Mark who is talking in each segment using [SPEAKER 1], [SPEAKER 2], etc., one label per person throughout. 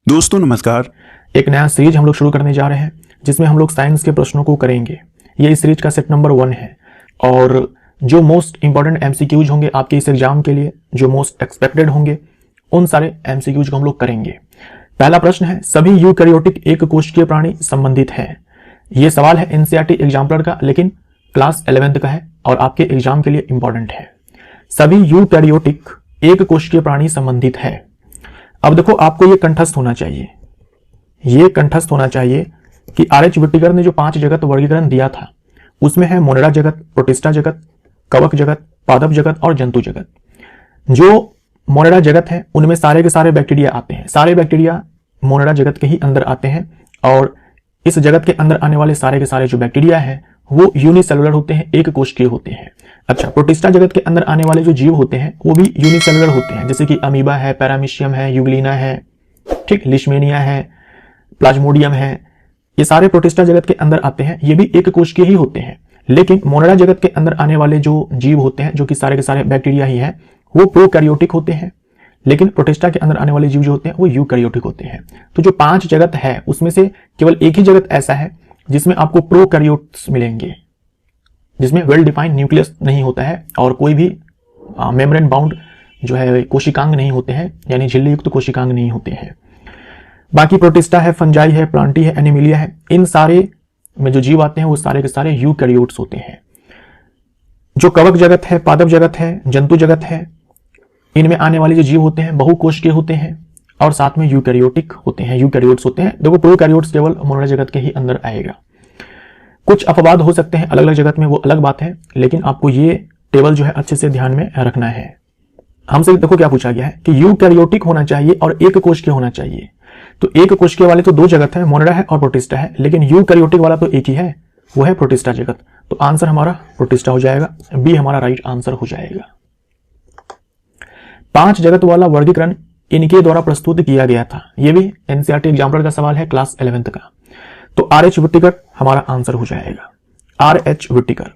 [SPEAKER 1] दोस्तों नमस्कार।
[SPEAKER 2] एक नया सीरीज हम लोग शुरू करने जा रहे हैं जिसमें हम लोग साइंस के प्रश्नों को करेंगे। ये इस सीरीज का सेट नंबर 1 है और जो मोस्ट इंपॉर्टेंट एमसीक्यूज होंगे आपके इस एग्जाम के लिए, जो मोस्ट एक्सपेक्टेड होंगे, उन सारे एमसीक्यूज को हम लोग करेंगे। पहला प्रश्न है, सभी यूकैरियोटिक एक कोशिकीय प्राणी संबंधित है। ये सवाल है एनसीईआरटी एग्जाम्पलर का, लेकिन क्लास 11th का है और आपके एग्जाम के लिए इंपॉर्टेंट है। सभी यूकैरियोटिक एक कोशिकीय प्राणी संबंधित है। अब देखो, आपको ये कंठस्थ होना चाहिए, ये कंठस्थ होना चाहिए कि आर.एच. व्हिटिकर ने जो 5 जगत वर्गीकरण दिया था उसमें है मोनेरा जगत, प्रोटिस्टा जगत, कवक जगत, पादप जगत और जंतु जगत। जो मोनेरा जगत है उनमें सारे के सारे बैक्टीरिया आते हैं, सारे बैक्टीरिया मोनेरा जगत के ही अंदर आते हैं और इस जगत के अंदर आने वाले सारे के सारे जो बैक्टीरिया हैं वो यूनिसेलुलर होते हैं, एक कोशिकीय होते हैं। अच्छा, प्रोटिस्टा जगत के अंदर आने वाले जो जीव होते हैं वो भी यूनिसेलुलर होते हैं, जैसे कि अमीबा है, पैरामीशियम है, यूग्लिना है, ठीक, लिशमेनिया है, प्लाज्मोडियम है। ये सारे प्रोटिस्टा जगत के अंदर आते हैं, ये भी एक कोशिकीय ही होते हैं। लेकिन मोनेरा जगत के अंदर आने वाले जो जीव होते हैं, जो कि सारे के सारे बैक्टीरिया ही हैं, वो प्रोकैरियोटिक होते हैं। लेकिन प्रोटिस्टा के अंदर आने वाले जीव जो होते हैं वो यूकैरियोटिक होते हैं। तो जो 5 जगत है उसमें से केवल एक ही जगत ऐसा है जिसमें आपको प्रोकैरियोट्स मिलेंगे, जिसमें वेल डिफाइंड न्यूक्लियस नहीं होता है और कोई भी मेम्ब्रेन बाउंड जो है कोशिकांग नहीं होते हैं, यानी झिल्ली युक्त कोशिकांग नहीं होते हैं। बाकी प्रोटिस्टा है, फंजाई है, प्लांटी है, एनिमिलिया है, इन सारे में जो जीव आते हैं वो सारे के सारे यूकैरियोट्स होते हैं। जो कवक जगत है, पादप जगत है, जंतु जगत है, इनमें आने वाले जो जीव होते हैं बहुकोशिकीय होते हैं और साथ में यूकैरियोटिक होते हैं, यूकैरियोट्स होते हैं। देखो, प्रोकैरियोट्स केवल मोनेरा जगत के ही अंदर आएगा। कुछ अपवाद हो सकते हैं अलग अलग जगत में, वो अलग बात है, लेकिन आपको ये टेबल जो है अच्छे से ध्यान में रखना है। हमसे देखो क्या पूछा गया है कि यूकैरियोटिक होना चाहिए और एक कोशिकीय होना चाहिए। तो एक कोशिकीय वाले तो 2 जगत है, मोनेरा है और प्रोटिस्टा है, लेकिन यूकैरियोटिक वाला तो एक ही है, वो है प्रोटिस्टा जगत। तो आंसर हमारा प्रोटिस्टा हो जाएगा, बी हमारा राइट आंसर हो जाएगा। 5 जगत वाला वर्गीकरण इनके द्वारा प्रस्तुत किया गया था। यह भी एनसीईआरटी एग्जाम्पलर का सवाल है, क्लास 11th का। तो आर.एच. व्हिटिकर हमारा आंसर हो जाएगा, आर.एच. व्हिटिकर।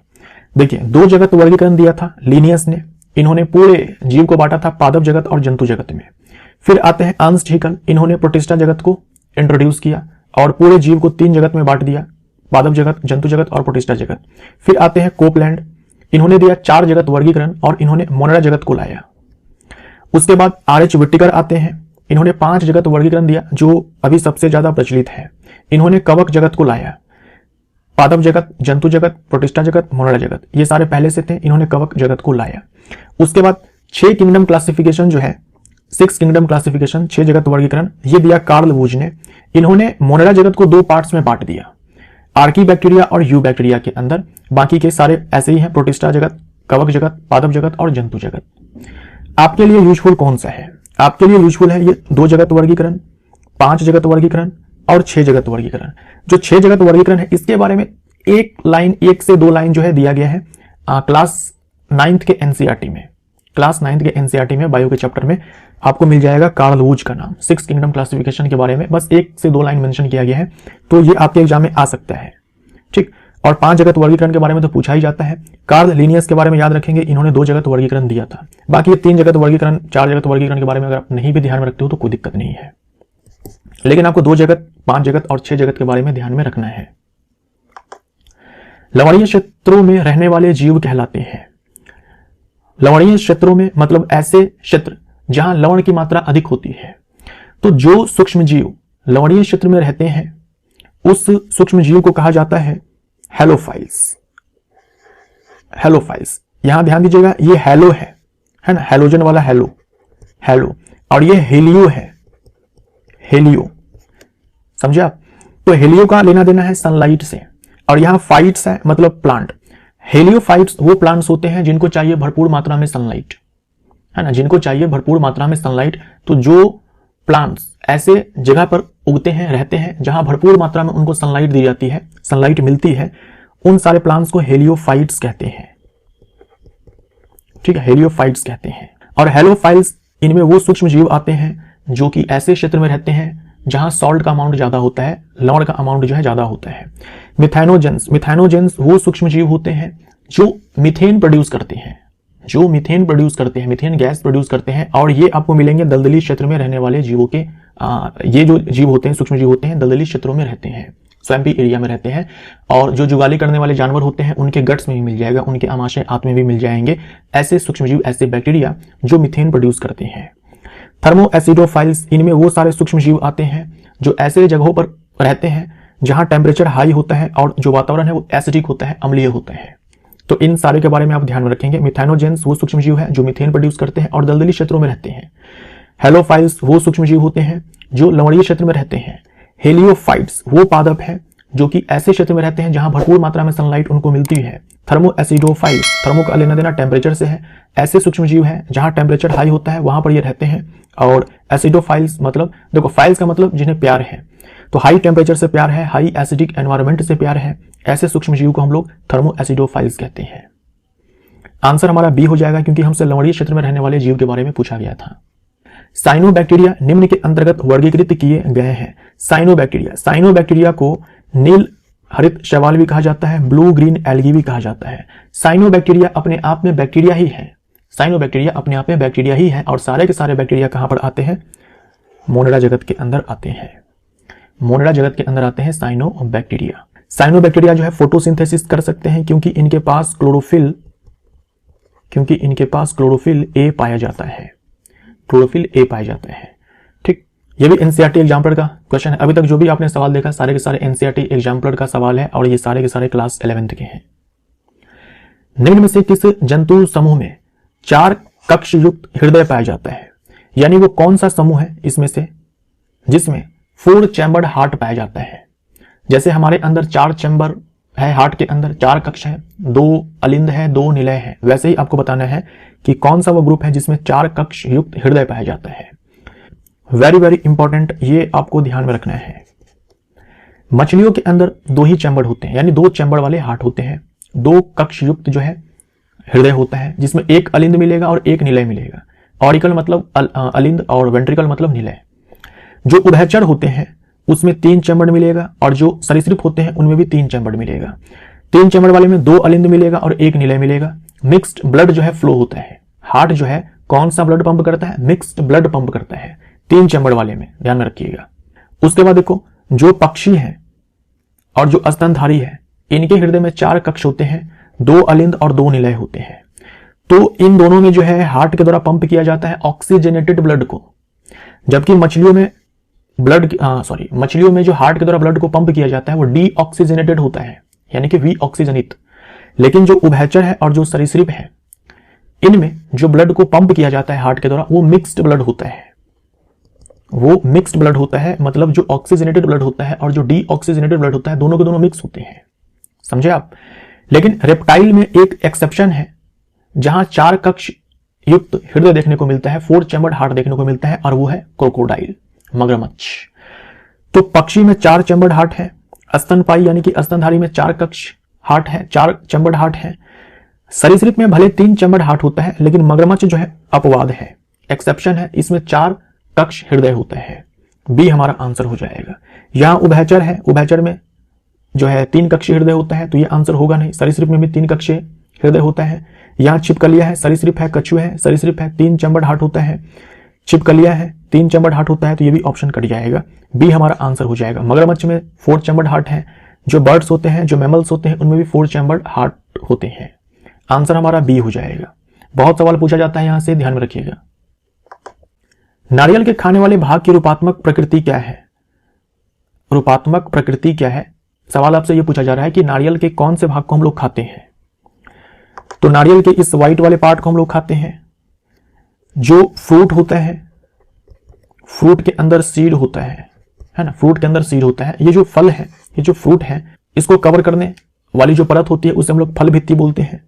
[SPEAKER 2] देखिए, 2 जगत वर्गीकरण दिया था लिनियस ने, इन्होंने पूरे जीव को बांटा था पादप जगत और जंतु जगत में। फिर आते हैं अर्नस्ट हैकेल, इन्होंने प्रोटिस्टा जगत को इंट्रोड्यूस किया और पूरे जीव को 3 जगत में बांट दिया, पादप जगत, जंतु जगत और प्रोटिस्टा जगत। फिर आते हैं कोपलैंड, इन्होंने दिया 4 जगत वर्गीकरण और इन्होंने मोनेरा जगत को लाया। उसके बाद आर.एच. व्हिटिकर आते हैं, इन्होंने 5 जगत वर्गीकरण दिया जो अभी सबसे ज्यादा प्रचलित है। इन्होंने कवक जगत को लाया, पादप जगत, जंतु जगत, प्रोटिस्टा जगत, मोनेरा जगत, ये सारे पहले से थे, इन्होंने कवक जगत को लाया। उसके बाद 6 किंगडम क्लासिफिकेशन जो है, 6 किंगडम क्लासिफिकेशन, 6 जगत वर्गीकरण, ये दिया कार्ल वुज ने। इन्होंने मोनेरा जगत को 2 पार्ट्स में बांट दिया, आर्की बैक्टीरिया और यू बैक्टीरिया के अंदर। बाकी के सारे ऐसे ही हैं, प्रोटिस्टा जगत, कवक जगत, पादप जगत और जंतु जगत। आपके लिए यूजफुल कौन सा है? आपके लिए यूजफुल है ये 2 जगत वर्गीकरण, 5 जगत वर्गीकरण और 6 जगत वर्गीकरण। जो 6 जगत वर्गीकरण है इसके बारे में 1 से 2 लाइन जो है दिया गया है क्लास 9th के एनसीईआरटी में। क्लास 9th के एनसीईआरटी में बायो के चैप्टर में आपको मिल जाएगा कार्ल वुज का नाम। 6 किंगडम क्लासिफिकेशन के बारे में बस 1 से 2 लाइन मेंशन किया गया है, तो ये आपके एग्जाम में आ सकता है, ठीक। और 5 जगत वर्गीकरण के बारे में तो पूछा ही जाता है। कार्ल लिनियस के बारे में याद रखेंगे, इन्होंने 2 जगत वर्गीकरण दिया था। बाकी ये 3 जगत वर्गीकरण, 4 जगत वर्गीकरण के बारे में अगर आप नहीं भी ध्यान में रखते हो तो कोई दिक्कत नहीं है, लेकिन आपको 2 जगत, 5 जगत और 6 जगत के बारे में ध्यान में रखना है। लवणीय क्षेत्रों में रहने वाले जीव कहलाते हैं। लवणीय क्षेत्रों में मतलब ऐसे क्षेत्र जहां लवण की मात्रा अधिक होती है। तो जो सूक्ष्म जीव लवणीय क्षेत्र में रहते हैं उस सूक्ष्म जीव को कहा जाता है हेलोफाइल्स। हेलोफाइल्स, यहां ध्यान दीजिएगा, ये हेलो है ना, हेलोजन वाला हेलो, हेलो, और ये हेलियो है, हेलियो, समझे आप? तो हेलियो का लेना देना है सनलाइट से, और यहां फाइट्स है मतलब प्लांट। हेलियोफाइट्स वो प्लांट्स होते हैं जिनको चाहिए भरपूर मात्रा में सनलाइट, है ना, जिनको चाहिए भरपूर मात्रा में सनलाइट। तो जो प्लांट्स ऐसे जगह पर उगते हैं, रहते हैं, जहां भरपूर मात्रा में उनको सनलाइट दी जाती है, सनलाइट मिलती है, उन सारे प्लांट्स को हेलियोफाइट्स कहते हैं, ठीक है, हेलियोफाइट्स कहते हैं। और हेलोफाइल्स, इनमें वो सूक्ष्म जीव आते हैं जो कि ऐसे क्षेत्र में रहते हैं जहां सॉल्ट का अमाउंट ज्यादा होता है, लवण का अमाउंट जो है ज्यादा होता है। मिथेनोजेंस, मिथेनोजेंस वो सूक्ष्म जीव होते हैं जो मीथेन प्रोड्यूस करते हैं, जो मीथेन प्रोड्यूस करते हैं, मीथेन गैस प्रोड्यूस करते हैं, और ये आपको मिलेंगे दलदली क्षेत्र में रहने वाले जीवों के ये जो जीव होते हैं, सूक्ष्म जीव होते हैं, दलदली क्षेत्रों में रहते हैं, स्वैम्पी एरिया में रहते हैं। और जो जुगाली करने वाले जानवर होते हैं उनके गट्स में भी मिल जाएगा, उनके आमाशय आंत में भी मिल जाएंगे ऐसे सूक्ष्मजीव, ऐसे बैक्टीरिया जो मीथेन प्रोड्यूस करते हैं। थर्मो एसिडोफाइल्स, इनमें वो सारे सूक्ष्मजीव आते हैं जो ऐसे जगहों पर रहते हैं जहां टेम्परेचर हाई होता है और जो वातावरण है वो एसिडिक होता है, अम्लीय होता है। तो इन सारे के बारे में आप ध्यान में रखेंगे। मिथेनोजेंस वो सूक्ष्मजीव है जो मीथेन प्रोड्यूस करते हैं और दलदली क्षेत्रों में रहते हैं। हेलोफाइल्स वो सूक्ष्मजीव होते हैं जो लवणीय क्षेत्र में रहते हैं। हेलियोफाइट्स वो पादप हैं जो कि ऐसे क्षेत्र में रहते हैं जहां भरपूर मात्रा में सनलाइट उनको मिलती है। थर्मो एसिडोफाइल्स, थर्मो का लेना देना टेम्परेचर से है, ऐसे सूक्ष्मजीव हैं जहां टेम्परेचर हाई होता है वहां पर ये रहते हैं। और एसिडोफाइल्स मतलब, देखो फाइल्स का मतलब जिन्हें प्यार है, तो हाई टेम्परेचर से प्यार है, हाई एसिडिक एनवायरनमेंट से प्यार है, ऐसे सूक्ष्मजीव को हम लोग थर्मो एसिडोफाइल्स कहते हैं। आंसर हमारा बी हो जाएगा क्योंकि हमसे लवणीय क्षेत्र में रहने वाले जीव के बारे में पूछा गया था। साइनोबैक्टीरिया निम्न के अंतर्गत वर्गीकृत किए गए हैं। साइनोबैक्टीरिया को नील हरित शैवाल भी कहा जाता है, ब्लू ग्रीन एल्गी भी कहा जाता है। साइनोबैक्टीरिया अपने आप में बैक्टीरिया ही है, साइनोबैक्टीरिया अपने आप में बैक्टीरिया ही है। और सारे के सारे बैक्टीरिया कहां पर आते हैं? मोनेडा जगत के अंदर आते हैं, मोनेडा जगत के अंदर आते हैं साइनोबैक्टीरिया। साइनोबैक्टीरिया जो है फोटोसिंथेसिस कर सकते हैं क्योंकि इनके पास क्लोरोफिल ए पाया जाता है, क्लोरोफिल ए पाया जाता है। ठीक, ये भी एनसीईआरटी एग्जाम्पलर का क्वेश्चन है। अभी तक जो भी आपने सवाल देखा सारे के सारे एनसीईआरटी एग्जाम्पलर का सवाल है और ये सारे के सारे क्लास 11th के हैं। निम्न में से किस जंतु समूह में 4 कक्ष युक्त हृदय पाया जाता है? यानी वो कौन सा समूह है इसमें से जिसमें 4 चैम्बर्ड हार्ट पाया जाता है? जैसे हमारे अंदर 4 चैम्बर है, हार्ट के अंदर 4 कक्ष है, 2 अलिंद है, 2 निलय है, वैसे ही आपको बताना है कि कौन सा वो ग्रुप है जिसमें 4 कक्ष युक्त हृदय पाया जाता है। वेरी वेरी इंपॉर्टेंट, ये आपको ध्यान में रखना है। मछलियों के अंदर 2 ही चैम्बर होते हैं, यानी 2 चैम्बर वाले हार्ट होते हैं, 2 कक्ष युक्त जो है हृदय होता है जिसमें 1 अलिंद मिलेगा और 1 निलय मिलेगा। ऑरिकल मतलब अलिंद और वेंट्रिकल मतलब निलय। जो उभयचर होते हैं उसमें 3 चैम्बर मिलेगा और जो सरीसृप होते हैं उनमें भी 3 चैम्बर मिलेगा। 3 चैम्बर वाले में 2 अलिंद मिलेगा और 1 निलय मिलेगा। मिक्स्ड ब्लड जो है फ्लो होता है। हार्ट जो है कौन सा ब्लड पंप करता है? मिक्स्ड ब्लड पंप करता है 3 चैम्बर वाले में, ध्यान में रखिएगा। उसके बाद देखो, जो पक्षी है और जो स्तनधारी है इनके हृदय में 4 कक्ष होते हैं, 2 अलिंद और 2 निलय होते हैं। तो इन दोनों में जो है हार्ट के द्वारा पंप किया जाता है ऑक्सीजनेटेड ब्लड को, जबकि मछलियों में जो हार्ट के द्वारा ब्लड को पंप किया जाता है वो डीऑक्सीजनेटेड होता है, यानी कि विऑक्सीजनित। लेकिन जो उभयचर है और जो सरीसृप है इनमें जो ब्लड को पंप किया जाता है हार्ट के द्वारा वो मिक्स्ड ब्लड होता है, वो मिक्स्ड ब्लड होता है। मतलब जो ऑक्सीजनेटेड ब्लड होता है और जो डीऑक्सीजनेटेड ब्लड होता है दोनों के दोनों मिक्स होते हैं, समझे आप। लेकिन रेप्टाइल में एक एक्सेप्शन है जहां 4 कक्ष युक्त हृदय देखने को मिलता है, 4 चैम्बर्ड हार्ट देखने को मिलता है, और वो है क्रोकोडाइल, मगरमच्छ। तो पक्षी में 4 चैम्बर्ड हार्ट है, स्तनपाई यानी कि स्तनधारी में 4 कक्ष हार्ट है, 4 चैम्बर्ड हार्ट है। सरीसृप में भले 3 चैम्बर्ड हार्ट होता है लेकिन मगरमच्छ जो है अपवाद है, एक्सेप्शन है, इसमें 4 कक्ष हृदय होता है। बी हमारा आंसर हो जाएगा। यहां उभयचर है, उभयचर में जो है 3 कक्षीय हृदय होता है तो ये आंसर होगा नहीं। सरीसृप में भी 3 कक्षीय हृदय होता है। यहाँ छिपकलिया है, सरीसृप है, कछुआ है, सरीसृप है, 3 चैम्बर्ड हार्ट होता है। छिपकलिया है, 3 चैम्बर्ड हार्ट होता है, तो ये भी ऑप्शन कट जाएगा। बी हमारा आंसर हो जाएगा। मगरमच्छ में 4 चैम्बर्ड हार्ट है। जो बर्ड्स होते हैं, जो मैमल्स होते हैं, उनमें भी 4 चैम्बर्ड हार्ट होते हैं। आंसर हमारा बी हो जाएगा। बहुत सवाल पूछा जाता है, यहां से ध्यान में रखिएगा। नारियल के खाने वाले भाग की रूपात्मक प्रकृति क्या है? रूपात्मक प्रकृति क्या है? सवाल आपसे यह पूछा जा रहा है कि नारियल के कौन से भाग को हम लोग खाते हैं। तो नारियल के इस व्हाइट वाले पार्ट को हम लोग खाते हैं। जो फ्रूट होता है, फ्रूट के अंदर सीड होता है ना, फ्रूट के अंदर सीड होता है। ये जो फल है, ये जो फ्रूट है, इसको कवर करने वाली जो परत होती है उसे हम लोग फल भित्ति बोलते हैं।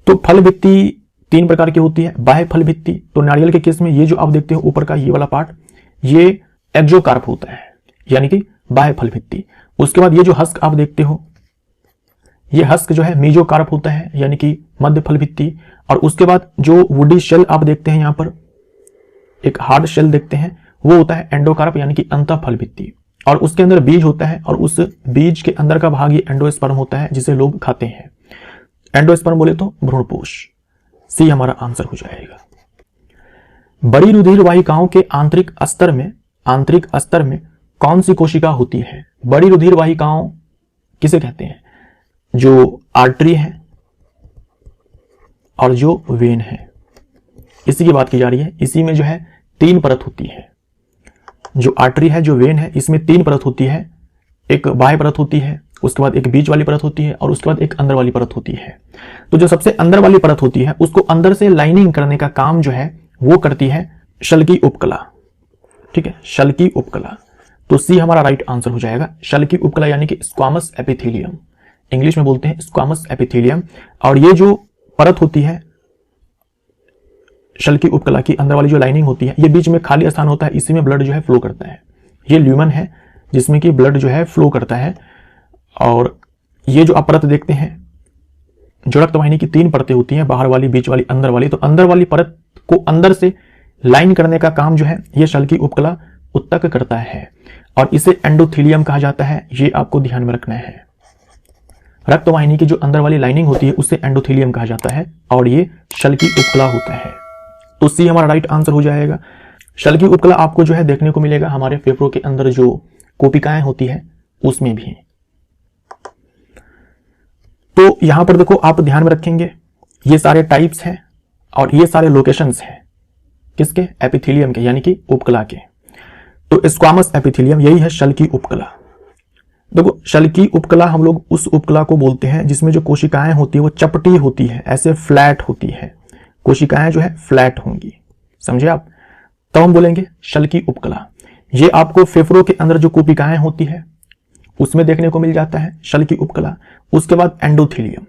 [SPEAKER 2] तो फल भित्ति 3 प्रकार की होती है। बाह्य फल भित्ति, तो नारियल के केस में ये जो आप देखते हो ऊपर का ये वाला पार्ट, ये एक्सोकार्प होता है, यानी कि बाह्य फल भित्ति। उसके बाद ये जो हस्क आप देखते हो, ये हस्क जो है मेसोकार्प होता है, यानी कि मध्य फल भित्ति। और उसके बाद जो वुडी शेल आप देखते हैं, यहां पर एक हार्ड शेल देखते हैं, वो होता है एंडोकार्प, यानी कि अंतः फल भित्ति। और उसके अंदर बीज होता है और उस बीज के अंदर का भाग ये एंडोस्पर्म होता है, जिसे लोग खाते हैं। एंडोस्पर्म बोले तो भ्रूणपोष। सी हमारा आंसर हो जाएगा। बड़ी रुधिर वाहिकाओं के आंतरिक स्तर में कौन सी कोशिका होती है? बड़ी रुधिर वाहिकाओं किसे कहते हैं? जो आर्टरी है और जो वेन है, इसी की बात की जा रही है। इसी में जो है 3 परत होती है। जो आर्टरी है, जो वेन है, इसमें 3 परत होती है। एक बाह्य परत होती है, उसके बाद एक बीच वाली परत होती है और उसके बाद एक अंदर वाली परत होती है। तो जो सबसे अंदर वाली परत होती है उसको अंदर से लाइनिंग करने का काम जो है वो करती है शल्की उपकला। ठीक है, शल्की उपकला। तो सी हमारा राइट आंसर हो जाएगा। शल्की उपकला यानी कि स्क्वामस एपिथेलियम, इंग्लिश में बोलते हैं स्क्वामस एपिथेलियम। और ये जो परत होती है शल्की उपकला की अंदर वाली जो लाइनिंग होती है, ये बीच में खाली स्थान होता है, इसी में ब्लड जो है फ्लो करता है। ये ल्यूमन है जिसमें कि ब्लड जो है फ्लो करता है। और ये जो आप परत देखते हैं, जो रक्तवाहिनी की 3 परतें होती हैं, बाहर वाली, बीच वाली, अंदर वाली। तो अंदर वाली परत को अंदर से लाइन करने का काम जो है ये शल्की उपकला उत्तक करता है और इसे एंडोथेलियम कहा जाता है। ये आपको ध्यान में रखना है। रक्तवाहिनी की जो अंदर वाली लाइनिंग होती है उसे एंडोथेलियम कहा जाता है और ये शल्की उपकला होता है। तो सी हमारा राइट आंसर हो जाएगा। शल्की उपकला आपको जो है देखने को मिलेगा हमारे फेफड़ों के अंदर जो कोशिकाएं होती है उसमें भी। तो यहां पर देखो, आप ध्यान में रखेंगे ये सारे टाइप्स हैं और ये सारे लोकेशंस हैं किसके? एपिथेलियम के, यानी कि उपकला के। तो स्क्वामस एपिथेलियम यही है शल्की उपकला। देखो, शल्की उपकला हम लोग उस उपकला को बोलते हैं जिसमें जो कोशिकाएं होती है वो चपटी होती है, ऐसे फ्लैट होती है। कोशिकाएं जो है फ्लैट होंगी, समझे आप? तो हम बोलेंगे शल्की उपकला। ये आपको फेफड़ों के अंदर जो कोशिकाएं होती है उसमें देखने को मिल जाता है शल्की उपकला। उसके बाद एंडोथेलियम,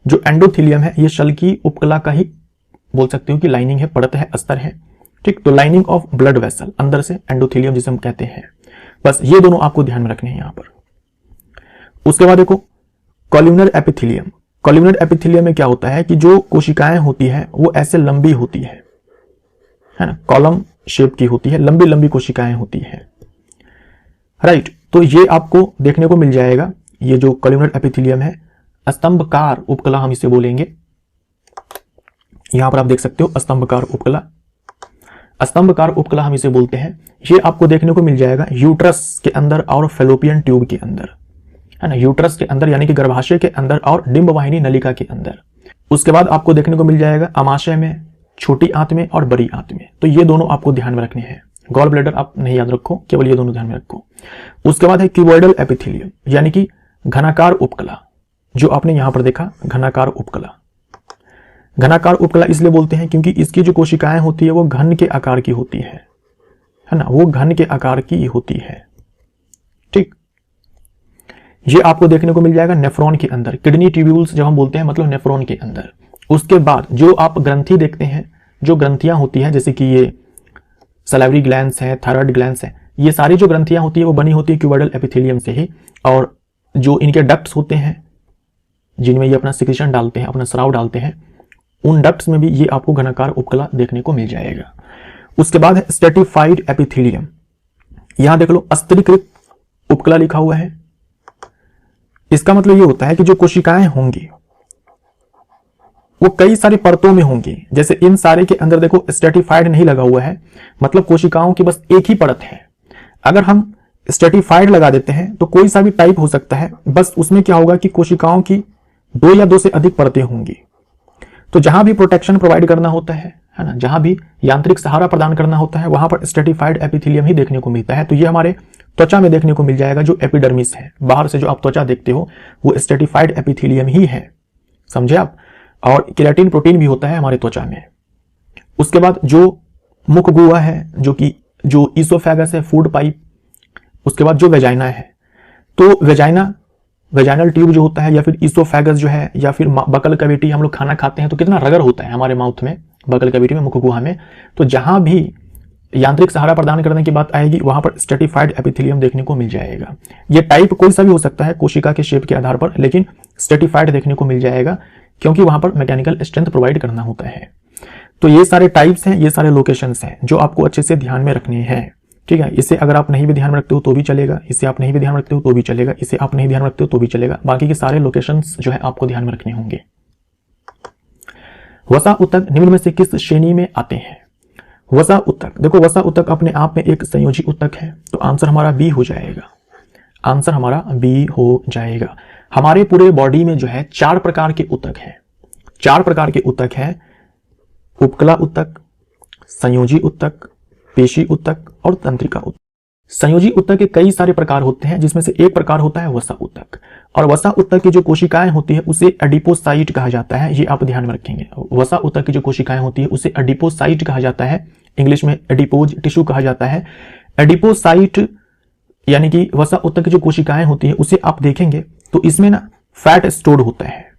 [SPEAKER 2] जो एंडोथेलियम है ये शल्की उपकला का ही बोल सकते हो कि लाइनिंग है, परत है, अस्तर है। ठीक, तो लाइनिंग ऑफ ब्लड वेसल, अंदर से एंडोथेलियम जिसे हम कहते हैं। बस ये दोनों आपको ध्यान में रखने हैं यहां पर। उसके बाद देखो कॉल्यूनर एपिथेलियम। कॉल्यूनर एपिथेलियम में क्या होता है कि जो कोशिकाएं होती है वो ऐसे लंबी होती है ना, कॉलम शेप की होती है, लंबी लंबी कोशिकाएं होती है। राइट, तो ये आपको देखने को मिल जाएगा। ये जो कॉल्यूनर एपिथेलियम है, स्तंभकार उपकला हम इसे बोलेंगे। यहां पर आप देख सकते हो स्तंभकार उपकला। स्तंभकार उपकला हम इसे बोलते हैं। ये आपको देखने को मिल जाएगा यूट्रस के अंदर और फेलोपियन ट्यूब के अंदर, है ना, यूट्रस के अंदर यानी कि गर्भाशय के अंदर और डिंबवाहिनी नलिका के अंदर। उसके बाद आपको देखने को मिल जाएगा अमाशय में, छोटी आंत में और बड़ी आंत में। तो ये दोनों आपको ध्यान में रखने हैं। गॉल ब्लैडर आप नहीं याद रखो, केवल ये दोनों ध्यान में रखो। उसके बाद है क्यूबॉइडल एपिथेलियम यानी कि घनाकार उपकला, जो आपने यहां पर देखा घनाकार उपकला। घनाकार उपकला इसलिए बोलते हैं क्योंकि इसकी जो कोशिकाएं होती है वो घन के आकार की होती है ना, वो घन के आकार की होती है। ठीक, ये आपको देखने को मिल जाएगा नेफ्रॉन के अंदर। किडनी ट्यूब्यूल्स जब हम बोलते हैं मतलब नेफ्रॉन के अंदर। उसके बाद जो आप ग्रंथि देखते हैं, जो ग्रंथियां होती हैं जैसे कि ये सलाइवरी ग्लैंड्स है, थायराइड ग्लैंड्स है, ये सारी जो ग्रंथियां होती है वो बनी होती है क्यूबॉइडल एपिथेलियम से ही। और जो इनके डक्ट्स होते हैं जिनमें ये अपना सिक्रीशन डालते हैं, अपना स्राव डालते हैं, उन डक्ट्स में भी ये आपको घनाकार उपकला देखने को मिल जाएगा। उसके बाद है स्ट्रेटिफाइड एपिथेलियम। यहां देख लो स्तरीकृत उपकला लिखा हुआ है। इसका मतलब ये होता है कि जो कोशिकाएं होंगी वो कई सारी परतों में होंगी। जैसे इन सारे के अंदर देखो स्ट्रेटिफाइड नहीं लगा हुआ है, मतलब कोशिकाओं की बस एक ही परत है। अगर हम स्ट्रेटिफाइड लगा देते हैं तो कोई सा भी टाइप हो सकता है, बस उसमें क्या होगा कि कोशिकाओं की 2 या 2 से अधिक परतें होंगी। तो जहां भी प्रोटेक्शन प्रोवाइड करना होता है ना, जहां भी यांत्रिक सहारा प्रदान करना होता है, वहां पर स्ट्रेटिफाइड एपिथेलियम ही देखने को मिलता है। तो ये हमारे त्वचा में देखने को मिल जाएगा। जो एपिडर्मिस है, बाहर से जो आप त्वचा देखते हो वो स्ट्रेटिफाइड एपिथेलियम ही है, समझे आप? और केराटिन प्रोटीन भी होता है हमारे त्वचा में। उसके बाद जो मुख गुहा है, जो कि जो ईसोफेगस है, फूड पाइप। उसके बाद जो वेजाइना है, तो वेजाइनल ट्यूब जो होता है या फिर ईसोफेगस जो है या फिर बकल कैविटी, हम लोग खाना खाते हैं तो कितना रगर होता है हमारे माउथ में, बकल कैविटी में, मुख गुहा में। तो जहां भी यांत्रिक सहारा प्रदान करने की बात आएगी वहां पर स्ट्रेटिफाइड एपिथेलियम देखने को मिल जाएगा। ये टाइप कोई सा भी हो सकता है कोशिका के शेप के आधार पर, लेकिन स्ट्रेटिफाइड देखने को मिल जाएगा क्योंकि वहां पर मैकेनिकल स्ट्रेंथ प्रोवाइड करना होता है। तो ये सारे टाइप्स हैं, ये सारे लोकेशंस हैं जो आपको अच्छे से ध्यान में रखने हैं। ठीक है, इसे अगर आप नहीं भी ध्यान में रखते हो तो भी चलेगा, इसे आप नहीं भी ध्यान रखते हो तो भी चलेगा, इसे आप नहीं ध्यान रखते हो तो भी चलेगा। बाकी के सारे लोकेशंस जो है आपको ध्यान में रखने होंगे। वसा ऊतक निम्न में से किस श्रेणी में आते हैं? वसा उत्तक, देखो वसा उत्तक अपने आप में एक संयोजी उत्तक है, तो आंसर हमारा बी हो जाएगा। आंसर हमारा बी हो जाएगा। हमारे पूरे बॉडी में जो है 4 प्रकार के उत्तक हैं। 4 प्रकार के उत्तक हैं, उपकला उत्तक, संयोजी उत्तक, पेशी उत्तक और तंत्रिका उत्तक। संयोजी उत्तक के कई सारे प्रकार होते हैं, जिसमें से एक प्रकार होता है वसा उत्तक। और वसा उत्तक की जो कोशिकाएं होती है उसे एडिपोसाइट कहा जाता है, ये आप ध्यान में रखेंगे। वसा उत्तक की जो कोशिकाएं होती है उसे एडिपोसाइट कहा जाता है, इंग्लिश में एडिपोज टिश्यू कहा जाता है। एडिपोसाइट यानी कि वसा उत्तक की जो कोशिकाएं होती है उसे आप देखेंगे तो इसमें ना फैट स्टोर्ड होता है।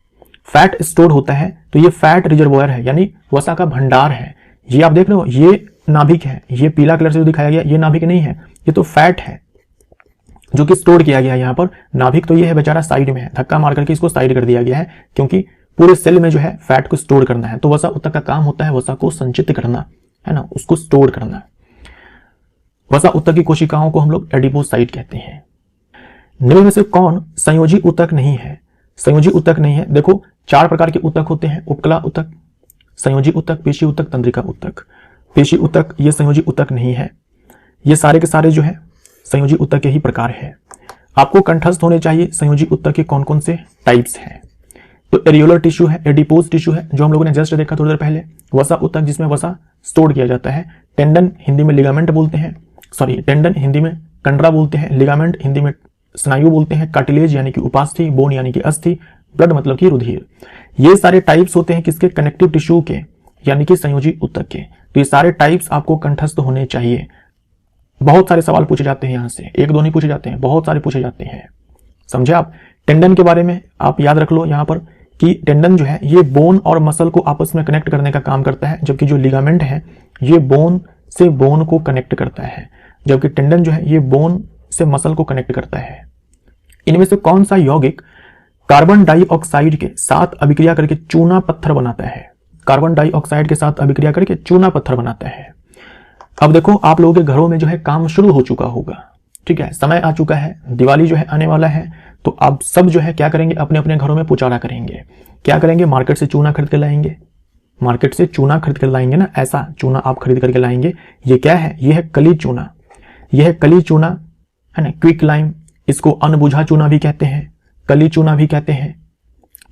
[SPEAKER 2] फैट स्टोर्ड होता है तो ये फैट रिजर्वोयर है, यानी वसा का भंडार है। ये आप देख रहे हो, ये नाभिक है, ये पीला कलर से जो दिखाया गया ये नाभिक नहीं है, ये तो फैट है जो कि स्टोर किया गया है यहाँ पर। नाभिक तो ये है बेचारा साइड में है, धक्का मार करके इसको साइड कर दिया गया है, क्योंकि पूरे सेल में जो है फैट को स्टोर करना है। तो वसा उत्तक का काम होता है वसा को संचित करना, है ना, उसको स्टोर करना। वसा उत्तक की कोशिकाओं को हम लोग एडिपोसाइट कहते हैं। निम्न में से कौन संयोजी उत्तक नहीं है? संयोजी उत्तक नहीं है, देखो 4 प्रकार के उत्तक होते हैं, उपकला उत्तक, संयोजी उत्तक, पेशी उत्तक, तंत्रिका उत्तक। पेशी उत्तक ये संयोजी उत्तक नहीं है। ये सारे के सारे जो है संयोजी उत्तक के ही प्रकार है। आपको कंठस्थ होने चाहिए संयोजी उत्तक के कौन कौन से टाइप्स हैं। तो एरियोलर टिश्यू है, एडिपोज टिश्यू है, जो हम लोगों ने जस्ट देखा थोड़ी देर पहले। वसा उत्तक जिसमें वसा स्टोर किया जाता है। टेंडन हिंदी में लिगामेंट बोलते हैं, सॉरी टेंडन हिंदी में कंडरा बोलते हैं, लिगामेंट हिंदी में स्नायु बोलते हैं, कार्टिलेज यानी कि उपास्थि, बोन यानी कि अस्थि, ब्लड मतलब कि रुधिर। ये सारे टाइप्स होते हैं किसके? कनेक्टिव टिश्यू के, यानी कि संयोजी उत्तक के। तो ये सारे टाइप्स आपको कंठस्थ होने चाहिए। बहुत सारे सवाल पूछे जाते हैं यहाँ से, 1-2 नहीं पूछे जाते हैं, बहुत सारे पूछे जाते हैं, समझे आप। टेंडन के बारे में आप याद रख लो यहाँ पर कि टेंडन जो है ये बोन और मसल को आपस में कनेक्ट करने का काम करता है, जबकि जो लिगामेंट है ये बोन से बोन को कनेक्ट करता है, जबकि टेंडन जो है ये बोन से मसल को कनेक्ट करता है। इनमें से कौन सा यौगिक कार्बन डाइऑक्साइड के साथ अभिक्रिया करके चूना पत्थर बनाता है? कार्बन डाइऑक्साइड के साथ अभिक्रिया करके चूना पत्थर बनाता है। अब देखो आप लोगों के घरों में जो है काम शुरू हो चुका होगा, ठीक है, समय आ चुका है, दिवाली जो है आने वाला है, तो आप सब जो है क्या करेंगे, अपने अपने घरों में पुचारा करेंगे। क्या करेंगे? मार्केट से चूना खरीद के लाएंगे, मार्केट से चूना खरीद कर लाएंगे ना, ऐसा चूना आप खरीद करके लाएंगे। ये क्या है? ये है कली चूना, यह है कली चूना, है ना, क्विक लाइम, इसको अनबुझा चूना भी कहते हैं, कली चूना भी कहते हैं,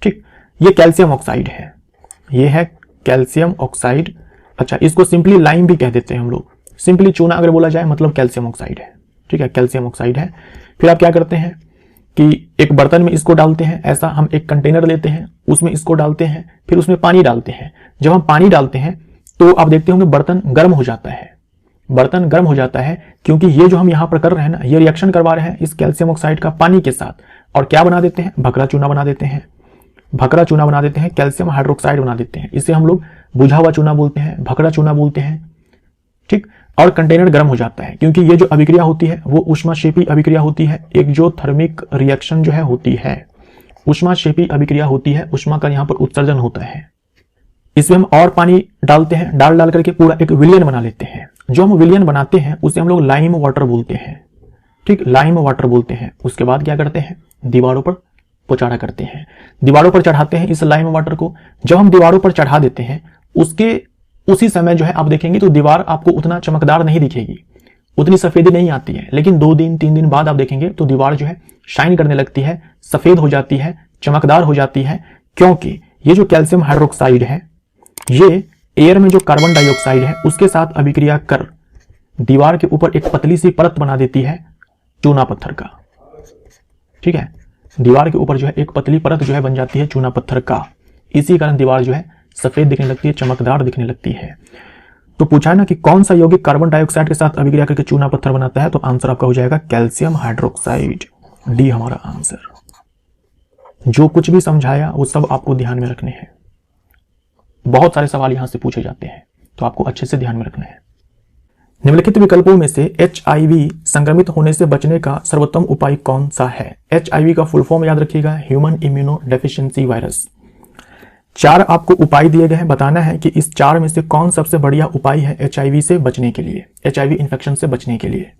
[SPEAKER 2] ठीक। ये कैल्शियम ऑक्साइड है, ये है कैल्शियम ऑक्साइड। अच्छा, इसको सिंपली लाइम भी कह देते हैं हम लोग, सिंपली चूना अगर बोला जाए मतलब कैल्शियम ऑक्साइड है, ठीक है, कैल्शियम ऑक्साइड है। फिर आप क्या करते हैं कि एक बर्तन में इसको डालते हैं, ऐसा हम एक कंटेनर लेते हैं, उसमें इसको डालते हैं, फिर उसमें पानी डालते हैं। जब हम पानी डालते हैं तो आप देखते होंगे बर्तन गर्म हो जाता है, बर्तन गर्म हो जाता है, क्योंकि ये जो हम यहाँ पर कर रहे हैं ना, ये रिएक्शन करवा रहे हैं इस कैल्शियम ऑक्साइड का पानी के साथ, और क्या बना देते हैं? भकरा चूना बना देते हैं, भकरा चूना बना देते हैं, कैल्शियम हाइड्रोक्साइड बना देते हैं। इसे हम लोग बुझा हुआ चूना बोलते हैं, भकरा चूना बोलते हैं, ठीक। और कंटेनर गर्म हो जाता है, क्योंकि ये जो अभिक्रिया होती है वो ऊष्माक्षेपी अभिक्रिया होती है, एक जो थर्मिक रिएक्शन जो है होती है, ऊष्माक्षेपी अभिक्रिया होती है, ऊष्मा का यहाँ पर उत्सर्जन होता है। इसमें हम और पानी डालते हैं, डाल करके पूरा एक विलयन बना लेते हैं। जो हम विलयन बनाते हैं उसे हम लोग लाइम वाटर बोलते हैं, ठीक, लाइम वाटर बोलते हैं। उसके बाद क्या करते हैं? दीवारों पर पुचाड़ा करते हैं, दीवारों पर चढ़ाते हैं इस लाइम वाटर को। जब हम दीवारों पर चढ़ा देते हैं उसी समय जो है आप देखेंगे तो दीवार आपको उतना चमकदार नहीं दिखेगी, उतनी सफेदी नहीं आती है, लेकिन 2 दिन 3 दिन बाद आप देखेंगे तो दीवार जो है शाइन करने लगती है, सफेद हो जाती है, चमकदार हो जाती है, क्योंकि ये जो कैल्शियम हाइड्रोक्साइड है ये एयर में जो कार्बन डाइऑक्साइड है उसके साथ अभिक्रिया कर दीवार के ऊपर एक पतली सी परत बना देती है चूना पत्थर का, ठीक है, दीवार के ऊपर जो है एक पतली परत जो है बन जाती है चूना पत्थर का। इसी कारण दीवार जो है सफेद दिखने लगती है, चमकदार दिखने लगती है। तो पूछा है ना कि कौन सा यौगिक कार्बन डाइऑक्साइड के साथ अभिक्रिया करके चूना पत्थर बनाता है, तो आंसर आपका हो जाएगा कैल्शियम हाइड्रोक्साइड, डी हमारा आंसर। जो कुछ भी समझाया वो सब आपको ध्यान में रखने हैं, बहुत सारे सवाल यहां से पूछे जाते हैं, तो आपको अच्छे से ध्यान में रखना है। निम्नलिखित विकल्पों में से HIV संक्रमित होने से बचने का सर्वोत्तम उपाय कौन सा है? HIV का फुल फॉर्म याद रखिएगा, ह्यूमन इम्यूनो डेफिशिएंसी वायरस। 4 आपको उपाय दिए गए हैं, बताना है कि इस 4 में से कौन सबसे बढ़िया उपाय है HIV से बचने के लिए, HIV इन्फेक्शन से बचने के लिए।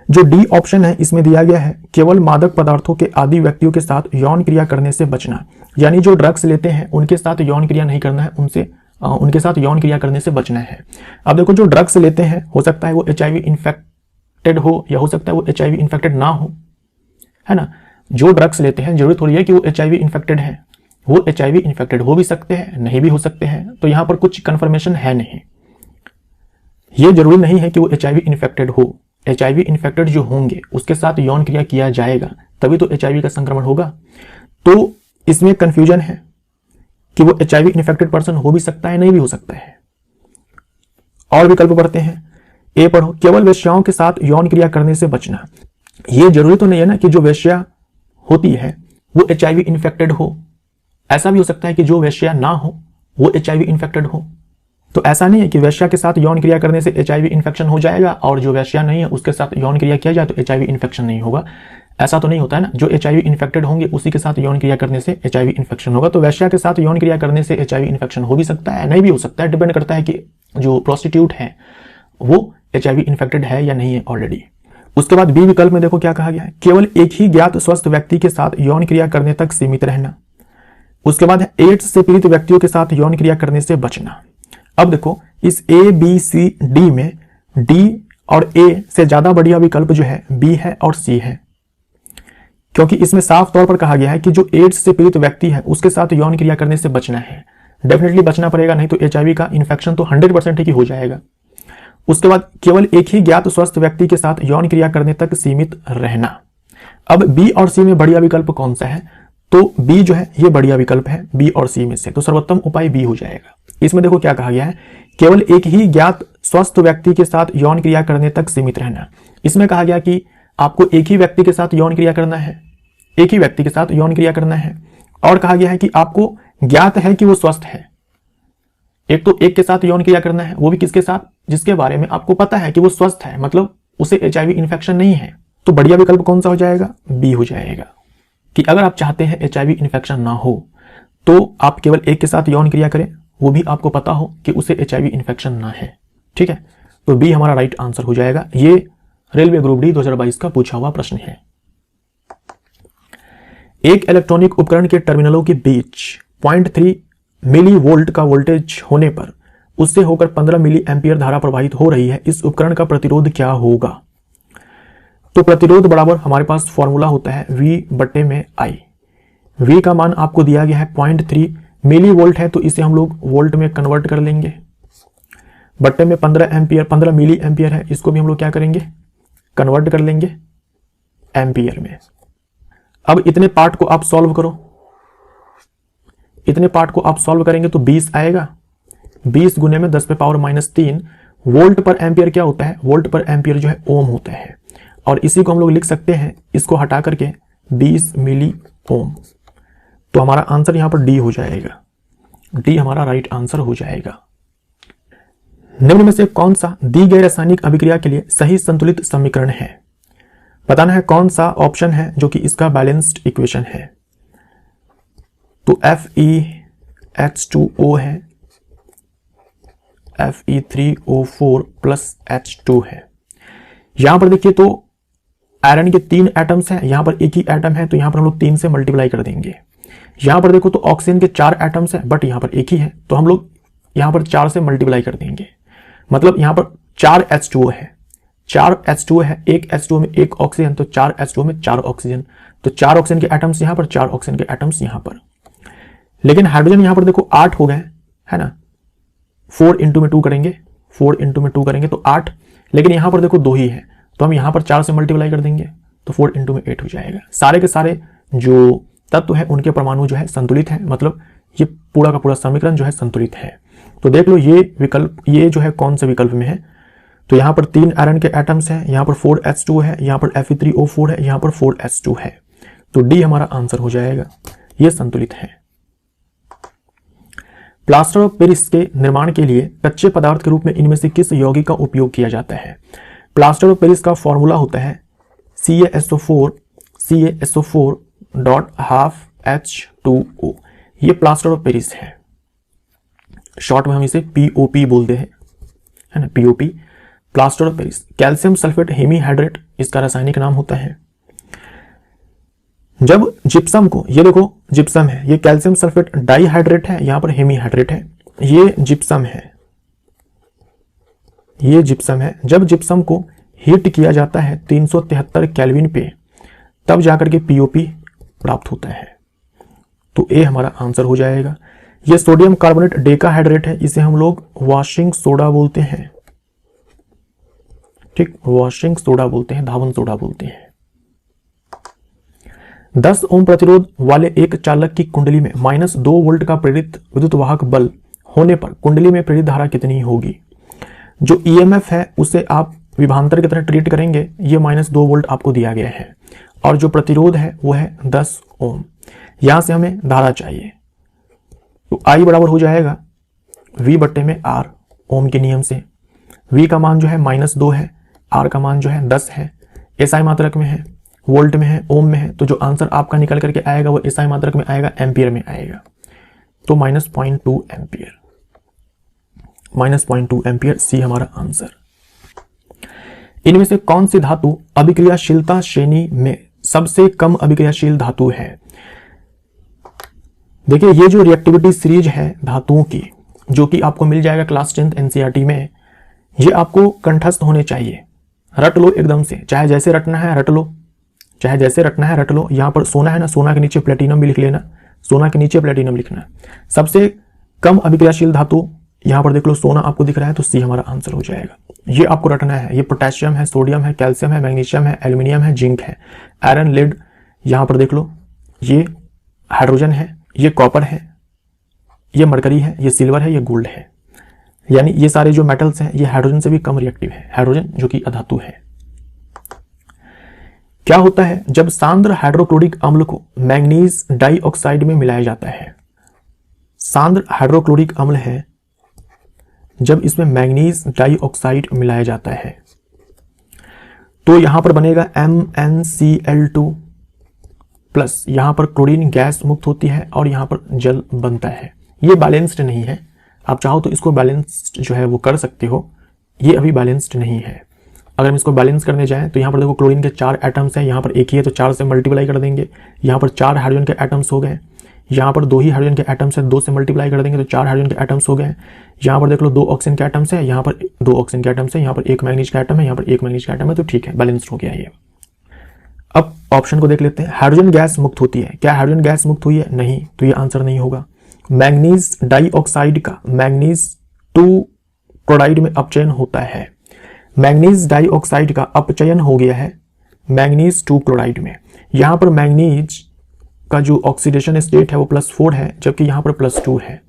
[SPEAKER 2] जो डी ऑप्शन है इसमें दिया गया है केवल मादक पदार्थों के आदि व्यक्तियों के साथ यौन क्रिया करने से बचना, यानी जो ड्रग्स लेते हैं उनके साथ यौन क्रिया नहीं करना है, उनसे उनके साथ यौन क्रिया करने से बचना है। अब देखो जो ड्रग्स लेते हैं, हो सकता है वो HIV इन्फेक्टेड हो या हो सकता है वो HIV इन्फेक्टेड ना हो, है ना। जो ड्रग्स लेते हैं जरूरी थोड़ी है कि वो HIV इन्फेक्टेड है, वो HIV इन्फेक्टेड हो भी सकते हैं, नहीं भी हो सकते हैं। तो यहाँ पर कुछ कंफर्मेशन है नहीं, ये जरूरी नहीं है कि वो HIV इन्फेक्टेड हो। HIV इन्फेक्टेड जो होंगे उसके साथ यौन क्रिया किया जाएगा तभी तो HIV का संक्रमण होगा। तो इसमें कंफ्यूजन है कि वो HIV इन्फेक्टेड पर्सन हो भी सकता है, नहीं भी हो सकता है। और विकल्प पढ़ते हैं। ए पढ़ो, केवल वेश्याओं के साथ यौन क्रिया करने से बचना। ये जरूरी तो नहीं है ना कि जो वेश्या होती है वो HIV इन्फेक्टेड हो, ऐसा भी हो सकता है कि जो वेश्या ना हो वो HIV इन्फेक्टेड हो। तो ऐसा नहीं है कि वेश्या के साथ यौन क्रिया करने से HIV इन्फेक्शन हो जाएगा और जो वेश्या नहीं है उसके साथ यौन क्रिया किया जाए तो HIV इन्फेक्शन नहीं होगा, ऐसा तो नहीं होता है ना। जो HIV इन्फेक्टेड होंगे उसी के साथ यौन क्रिया करने से HIV इन्फेक्शन होगा। तो वेश्या के साथ यौन क्रिया करने से HIV इन्फेक्शन हो भी सकता है, नहीं भी हो सकता है, डिपेंड करता है कि जो प्रोस्टिट्यूट है वो HIV इन्फेक्टेड है या नहीं है ऑलरेडी। उसके बाद बी विकल्प में देखो क्या कहा गया है, केवल एक ही ज्ञात स्वस्थ व्यक्ति के साथ यौन क्रिया करने तक सीमित रहना। उसके बाद एड्स से पीड़ित व्यक्तियों के साथ यौन क्रिया करने से बचना। अब देखो इस ABCD में D और A से ज्यादा बढ़िया विकल्प जो है B है और C है, क्योंकि इसमें साफ तौर पर कहा गया है कि जो एड्स से पीड़ित व्यक्ति है उसके साथ यौन क्रिया करने से बचना है। डेफिनेटली बचना पड़ेगा, नहीं तो HIV का इन्फेक्शन तो 100% ही हो जाएगा। उसके बाद केवल एक ही ज्ञात स्वस्थ व्यक्ति के साथ यौन क्रिया करने तक सीमित रहना। अब B और C में बढ़िया विकल्प कौन सा है, तो B जो है ये बढ़िया विकल्प है B और C में से, तो सर्वोत्तम उपाय B हो जाएगा। इसमें देखो क्या कहा गया है, केवल एक ही ज्ञात स्वस्थ व्यक्ति के साथ यौन क्रिया करने तक सीमित रहना। इसमें कहा गया कि आपको एक ही व्यक्ति के साथ यौन क्रिया करना है, एक ही व्यक्ति के साथ यौन क्रिया करना है, और कहा गया है कि आपको ज्ञात है कि वो स्वस्थ है। एक तो एक के साथ यौन क्रिया करना है, वो भी किसके साथ, जिसके बारे में आपको पता है कि वो स्वस्थ है, मतलब उसे HIV इन्फेक्शन नहीं है। तो बढ़िया विकल्प कौन सा हो जाएगा, B हो जाएगा। कि अगर आप चाहते हैं HIV इन्फेक्शन ना हो तो आप केवल एक के साथ यौन क्रिया करें, वो भी आपको पता हो कि उसे HIV इन्फेक्शन ना है। ठीक है, तो B हमारा राइट आंसर हो जाएगा। ये रेलवे ग्रुप डी 2022 का पूछा हुआ प्रश्न है। एक इलेक्ट्रॉनिक उपकरण के टर्मिनलों के बीच 0.3 मिली वोल्ट का वोल्टेज होने पर उससे होकर 15 मिली एम्पियर धारा प्रवाहित हो रही है। इस उपकरण का प्रतिरोध क्या होगा। तो प्रतिरोध बराबर हमारे पास फॉर्मूला होता है V/I। V का मान आपको दिया गया है 0.3 मिली वोल्ट है, तो इसे हम लोग वोल्ट में कन्वर्ट कर लेंगे। बट्टे में 15 मिली एम्पियर है, इसको भी हम लोग क्या करेंगे, कन्वर्ट कर लेंगे एम्पियर में। अब इतने पार्ट को आप सॉल्व करो, इतने पार्ट को आप सॉल्व करेंगे तो 20 आएगा। 20 गुने में 10⁻³ वोल्ट पर एम्पियर क्या होता है, वोल्ट पर एम्पियर जो है ओम होता है, और इसी को हम लोग लिख सकते हैं, इसको हटा करके 20 मिली ओम। तो हमारा आंसर यहां पर डी हो जाएगा, डी हमारा राइट आंसर हो जाएगा। निम्न में से कौन सा दी गई रासायनिक अभिक्रिया के लिए सही संतुलित समीकरण है। बताना है कौन सा ऑप्शन है जो कि इसका बैलेंस्ड इक्वेशन है। तो FeH2O है, Fe3O4 प्लस H2 है। यहां पर देखिए तो आयरन के 3 एटम्स हैं, यहां पर एक ही एटम है, तो यहां पर हम लोग 3 से मल्टीप्लाई कर देंगे। यहां पर देखो तो ऑक्सीजन के 4 एटम्स हैं, बट यहां पर एक ही है, तो हम लोग यहां पर 4 से मल्टीप्लाई कर देंगे। मतलब यहां पर 4 H2O है, 4 H2O है, एक H2O में एक ऑक्सीजन, तो 4 H2O में 4 ऑक्सीजन, तो 4 ऑक्सीजन के एटम्स यहां पर, 4 ऑक्सीजन के एटम्स यहां पर। लेकिन हाइड्रोजन यहां पर देखो 8 हो गए, है ना, 4 इंटू में 2 करेंगे, 4 इंटू में 2 करेंगे तो 8, लेकिन यहां पर देखो 2 ही है, तो हम यहां पर 4 से मल्टीप्लाई कर देंगे, तो 4 इंटू में 8 हो जाएगा। सारे के सारे जो तत्व है उनके परमाणु जो है संतुलित है, मतलब ये पूरा का पूरा समीकरण जो है संतुलित है। तो देख लो ये विकल्प, ये जो है कौन से विकल्प में है, तो यहां पर 3 आयरन के एटम्स हैं, यहां पर 4 H2 है, यहां पर Fe3O4 है, यहां पर 4 H2 है, तो डी हमारा आंसर हो जाएगा, ये संतुलित है। प्लास्टर ऑफ पेरिस के निर्माण के लिए कच्चे पदार्थ के रूप में इनमें से किस यौगिक का उपयोग किया जाता है। प्लास्टर ऑफ पेरिस का फॉर्मूला होता है CaSO4 ये प्लास्टर ऑफ पेरिस है, शॉर्ट में हम इसे POP बोलते हैं, है ना, POP, plaster of Paris. Calcium sulphate hemihydrate इसका रासायनिक नाम होता है। जब जिप्सम को, ये देखो जिप्सम है, ये कैल्शियम सल्फेट डाईहाइड्रेट है, यहां पर हेमीहाइड्रेट है, ये जिप्सम है, ये जिप्सम है। जब जिप्सम को हीट किया जाता है 373 केल्विन पे, तब जाकर के पीओपी प्राप्त होता है। तो ए हमारा आंसर हो जाएगा। ये सोडियम कार्बोनेट डेकाहाइड्रेट है, इसे हम लोग वॉशिंग सोडा बोलते हैं। ठीक, वॉशिंग सोडा बोलते हैं, धावन सोडा बोलते हैं। 10 ओम प्रतिरोध वाले एक चालक की कुंडली में -2 वोल्ट का प्रेरित विद्युत वाहक बल होने पर कुंडली में प्रेरित धारा कितनी होगी? जो ईएमएफ है उसे आप विभवांतर की तरह ट्रीट करेंगे। ये -2 वोल्ट आपको दिया गया है और जो प्रतिरोध है वो है 10 ओम। यहां से हमें धारा चाहिए, तो आई बराबर हो जाएगा V बट्टे में R ओम के नियम से। V का मान जो है -2 है, R का मान जो है 10 है, SI मात्रक में है, वोल्ट में है, ओम में है। तो जो आंसर आपका निकल करके आएगा वो SI मात्रक में आएगा, एम्पियर में आएगा। तो -0.2 एम्पियर, -0.2 एम्पियर, सी हमारा आंसर। इनमें से कौन सी धातु अभिक्रियाशीलता श्रेणी में सबसे कम अभिक्रियाशील धातु है? देखिए, ये जो रिएक्टिविटी सीरीज है धातुओं की, जो कि आपको मिल जाएगा क्लास 10th एनसीईआरटी में, ये आपको कंठस्थ होने चाहिए। रट लो एकदम से, चाहे जैसे रटना है रट लो, चाहे जैसे रटना है रट लो। यहां पर सोना है ना, सोना के नीचे प्लेटिनम भी लिख लेना, सोना के नीचे प्लेटिनम लिखना। सबसे कम अभिक्रियाशील धातु यहां पर देख लो, सोना आपको दिख रहा है, तो सी हमारा आंसर हो जाएगा। ये आपको रटना है। ये पोटेशियम है, सोडियम है, कैल्शियम है, मैग्नीशियम है, एल्यूमिनियम है, जिंक है, आयरन, लेड। यहां पर देख लो, ये हाइड्रोजन है, ये कॉपर है, ये मरकरी है, ये सिल्वर है, ये गोल्ड है। यानी ये सारे जो मेटल्स हैं ये हाइड्रोजन से भी कम रिएक्टिव है, हाइड्रोजन जो कि अधातु है। क्या होता है जब सांद्र हाइड्रोक्लोरिक अम्ल को मैंगनीज डाइऑक्साइड में मिलाया जाता है? सांद्र हाइड्रोक्लोरिक अम्ल है जब इसमें मैंगनीज डाइऑक्साइड मिलाया जाता है, तो यहां पर बनेगा MnCl2 प्लस, यहां पर क्लोरीन गैस मुक्त होती है और यहां पर जल बनता है। ये बैलेंस्ड नहीं है, आप चाहो तो इसको बैलेंस्ड जो है वो कर सकते हो, ये अभी बैलेंस्ड नहीं है। अगर हम इसको बैलेंस करने जाएं तो यहां पर देखो क्लोरीन के 4 एटम्स हैं, यहां पर एक ही है तो 4 से मल्टीप्लाई कर देंगे। यहां पर 4 हाइड्रोजन के एटम्स हो गए, यहां पर 2 ही हाइड्रोजन के एटम्स है, 2 से मल्टीप्लाई कर देंगे तो 4 हाइड्रोजन के एटम्स हो गए। यहां पर देख लो 2 ऑक्सीजन के एटम्स है, यहां पर 2 ऑक्सीजन के एटम्स है, यहां पर 1 मैग्नीज का एटम है, यहां पर 1 मैग्नीज का एटम है, तो ठीक है, बैलेंस्ड हो गया ये। अब ऑप्शन को देख लेते हैं। हाइड्रोजन गैस मुक्त होती है, क्या हाइड्रोजन गैस मुक्त हुई है? नहीं, तो ये आंसर नहीं होगा। मैंगनीज डाइऑक्साइड का मैंगनीज 2 क्लोराइड में अपचयन होता है। मैंगनीज डाइऑक्साइड का अपचयन हो गया है मैंगनीज 2 क्लोराइड में। यहां पर मैंगनीज का जो ऑक्सीडेशन स्टेट है वो +4 है, जबकि यहां पर +2 है।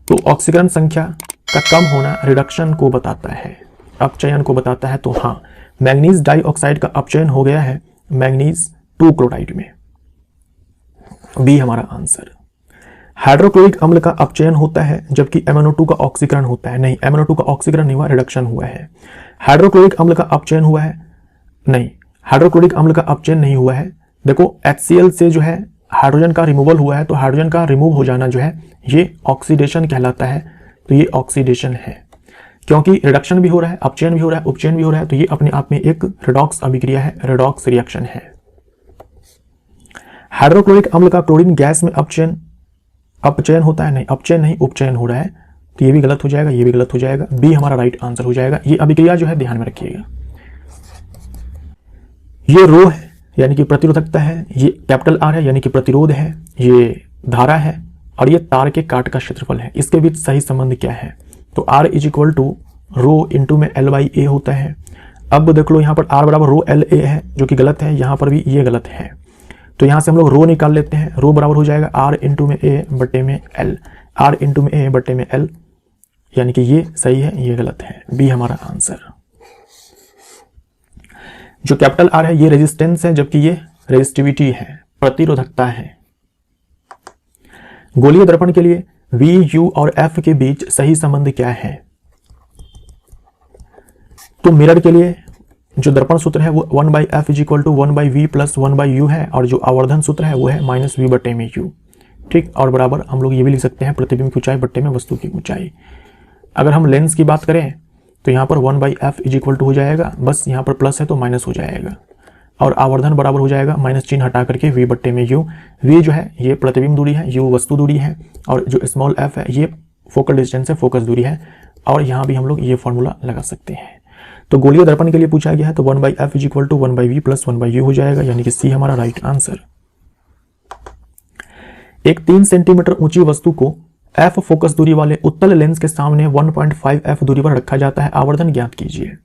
[SPEAKER 2] तो ऑक्सीकरण संख्या का कम होना रिडक्शन को बताता है, अपचयन को बताता है। तो हाँ, मैंगनीज डाइऑक्साइड का अपचयन हो गया है मैंगनीज 2 क्लोराइड में, बी हमारा आंसर। हाइड्रोक्लोरिक अम्ल का अपचयन होता है जबकि MnO2 का ऑक्सीकरण होता है। नहीं, MnO2 का ऑक्सीकरण नहीं हुआ, रिडक्शन हुआ है। हाइड्रोक्लोरिक अम्ल का अपचयन हुआ है? नहीं, हाइड्रोक्लोरिक अम्ल का अपचयन नहीं हुआ है। देखो HCl से जो है हाइड्रोजन का रिमूवल हुआ है, तो हाइड्रोजन का रिमूव हो जाना जो है ये ऑक्सीडेशन कहलाता है। तो ये ऑक्सीडेशन है, क्योंकि रिडक्शन भी हो रहा है, अपचयन भी हो रहा है, उपचयन भी हो रहा है, तो ये अपने आप में एक रिडॉक्स अभिक्रिया है, रिडॉक्स रिएक्शन है। हाइड्रोक्लोरिक अम्ल का क्लोरीन गैस में अपचयन होता है? नहीं, अपचयन नहीं, उपचयन हो रहा है, तो ये भी गलत हो जाएगा, ये भी गलत हो जाएगा, बी हमारा राइट आंसर हो जाएगा। ये अभिक्रिया जो है ध्यान में रखिएगा। ये रो है यानी कि प्रतिरोधकता है, ये कैपिटल R है यानी कि प्रतिरोध है, ये धारा है और ये तार के काट का क्षेत्रफल है। इसके बीच सही संबंध क्या है? तो R = रो इंटू में L/A होता है। अब देख लो यहाँ पर R बराबर रो LA है, जो कि गलत है, यहाँ पर भी ये गलत है, तो यहाँ से हम लोग रो निकाल लेते हैं। रो बराबर हो जाएगा R इंटू में A बट्टे में L, R इंटू में A बट्टे में L, यानी कि ये सही है, ये गलत है, बी हमारा आंसर। जो कैपिटल R है ये रेजिस्टेंस है, जबकि ये रेजिस्टिविटी है, प्रतिरोधकता है। गोलीय दर्पण के लिए V, U और F के बीच सही संबंध क्या है? तो मिरर के लिए जो दर्पण सूत्र है वो 1/F = 1/V + 1/U है, और जो आवर्धन सूत्र है वो है -V बट्टे में U। ठीक, और बराबर हम लोग ये भी लिख सकते हैं प्रतिबिंब की ऊंचाई बट्टे में वस्तु की ऊंचाई। अगर हम लेंस की बात करें तो यहाँ पर 1/F = हो जाएगा, बस यहाँ पर प्लस है तो माइनस हो जाएगा, और आवर्धन बराबर हो जाएगा माइनस चिन्ह हटा करके V/U। V जो है ये प्रतिबिंब दूरी है, U वस्तु दूरी है, और जो स्मॉल f है ये फोकल डिस्टेंस है, फोकस दूरी है, और यहाँ भी हम लोग ये फॉर्मूला लगा सकते हैं। तो गोलीय दर्पण के लिए पूछा गया है, तो 1/f is equal to 1/v plus 1/u हो जाएगा, यानी कि सी हमारा राइट आंसर। एक 3 सेंटीमीटर ऊंची वस्तु को f फोकस दूरी वाले उत्तल लेंस के सामने 1.5f दूरी पर रखा जाता है, आवर्धन ज्ञात कीजिए।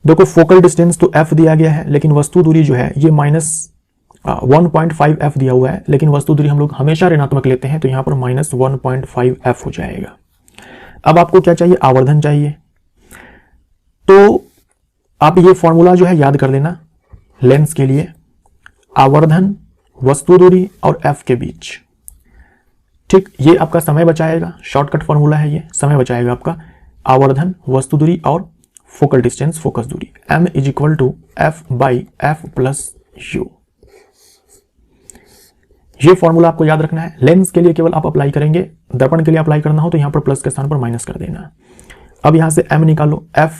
[SPEAKER 2] देखो फोकल डिस्टेंस तो f दिया गया है, लेकिन वस्तु दूरी जो है ये -1.5f दिया हुआ है, लेकिन वस्तु दूरी हम लोग हमेशा ऋणात्मक लेते हैं, तो यहां पर -1.5f हो जाएगा। अब आपको क्या चाहिए, आवर्धन चाहिए। तो आप ये फॉर्मूला जो है याद कर लेना लेंस के लिए, आवर्धन वस्तु दूरी और f के बीच, ठीक। ये आपका समय बचाएगा, शॉर्टकट फॉर्मूला है ये, समय बचाएगा आपका। आवर्धन वस्तु दूरी और फोकल डिस्टेंस फोकस दूरी, m is equal to f/f plus u। ये फॉर्मूला आपको याद रखना है। लेंस के लिए केवल आप अप्लाई करेंगे, दर्पण के लिए अप्लाई करना हो तो यहां पर प्लस के स्थान पर माइनस कर देना। अब यहां से m निकालो, f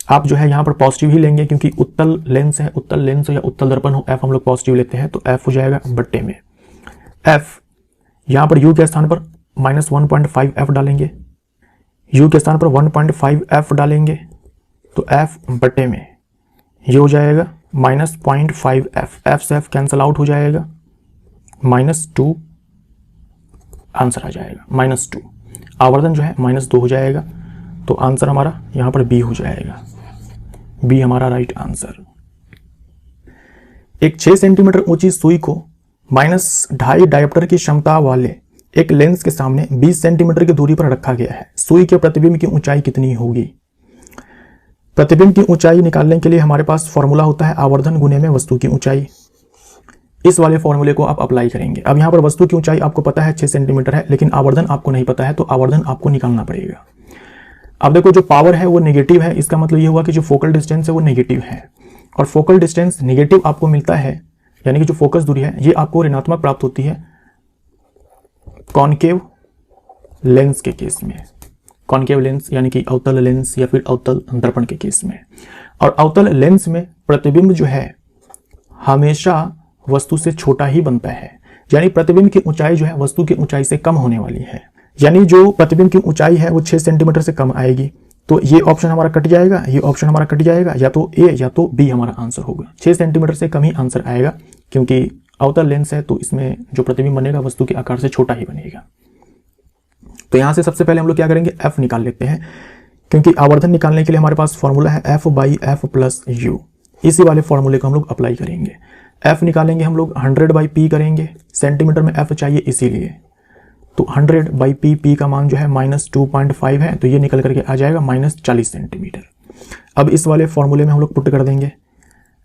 [SPEAKER 2] आप जो है यहां पर पॉजिटिव ही लेंगे, क्योंकि उत्तल लेंस है, उत्तल लेंस हो या उत्तल दर्पण हो, f हम लोग पॉजिटिव लेते हैं, तो f हो जाएगा बट्टे में f। यहां पर u के स्थान पर -1.5f डालेंगे, u के स्थान पर 1.5f डालेंगे, तो f बट्टे में ये हो जाएगा -0.5f, f से f कैंसल आउट हो जाएगा, -2 आंसर आ जाएगा, -2। आवर्धन जो है -2 हो जाएगा, तो आंसर हमारा यहां पर बी हो जाएगा, बी हमारा राइट आंसर। एक 6 सेंटीमीटर ऊंची सुई को -2.5 डायोप्टर की क्षमता वाले एक लेंस के सामने 20 सेंटीमीटर की दूरी पर रखा गया है। सुई के प्रतिबिंब की ऊंचाई कितनी होगी? प्रतिबिंब की ऊंचाई निकालने के लिए हमारे पास फॉर्मूला होता है आवर्धन गुने में वस्तु की ऊंचाई। इस वाले फॉर्मूले को आप अप्लाई करेंगे। अब यहां पर वस्तु की ऊंचाई आपको पता है 6 सेंटीमीटर है, लेकिन आवर्धन आपको नहीं पता है, तो आवर्धन आपको निकालना पड़ेगा। अब देखो जो पावर है वो नेगेटिव है, इसका मतलब ये हुआ कि जो फोकल डिस्टेंस है वो नेगेटिव है, और फोकल डिस्टेंस नेगेटिव आपको मिलता है, यानी कि जो फोकस दूरी है ये आपको ऋणात्मक प्राप्त होती है कॉनकेव लेंस के केस में। कॉनकेव लेंस यानी कि अवतल लेंस या फिर अवतल दर्पण के केस में। और अवतल लेंस में प्रतिबिंब जो है हमेशा वस्तु से छोटा ही बनता है, यानी प्रतिबिंब की ऊंचाई जो है वस्तु की ऊंचाई से कम होने वाली है, यानी जो प्रतिबिंब की ऊंचाई है वो 6 सेंटीमीटर से कम आएगी। तो ये ऑप्शन हमारा कट जाएगा, ये ऑप्शन हमारा कट जाएगा, या तो ए या तो बी हमारा आंसर होगा। 6 सेंटीमीटर से कम ही आंसर आएगा, क्योंकि अवतल लेंस है तो इसमें जो प्रतिबिंब बनेगा वस्तु के आकार से छोटा ही बनेगा। तो यहां से सबसे पहले हम लोग क्या करेंगे, एफ निकाल लेते हैं, क्योंकि आवर्धन निकालने के लिए हमारे पास फॉर्मूला है f/f प्लस u। इसी वाले फॉर्मूले को हम लोग अप्लाई करेंगे। f निकालेंगे हम लोग 100/p करेंगे, सेंटीमीटर में f चाहिए इसीलिए, तो 100/p, p का मान जो है -2.5 है, तो ये निकल करके आ जाएगा -40 सेंटीमीटर। अब इस वाले फॉर्मूले में हम लोग पुट कर देंगे,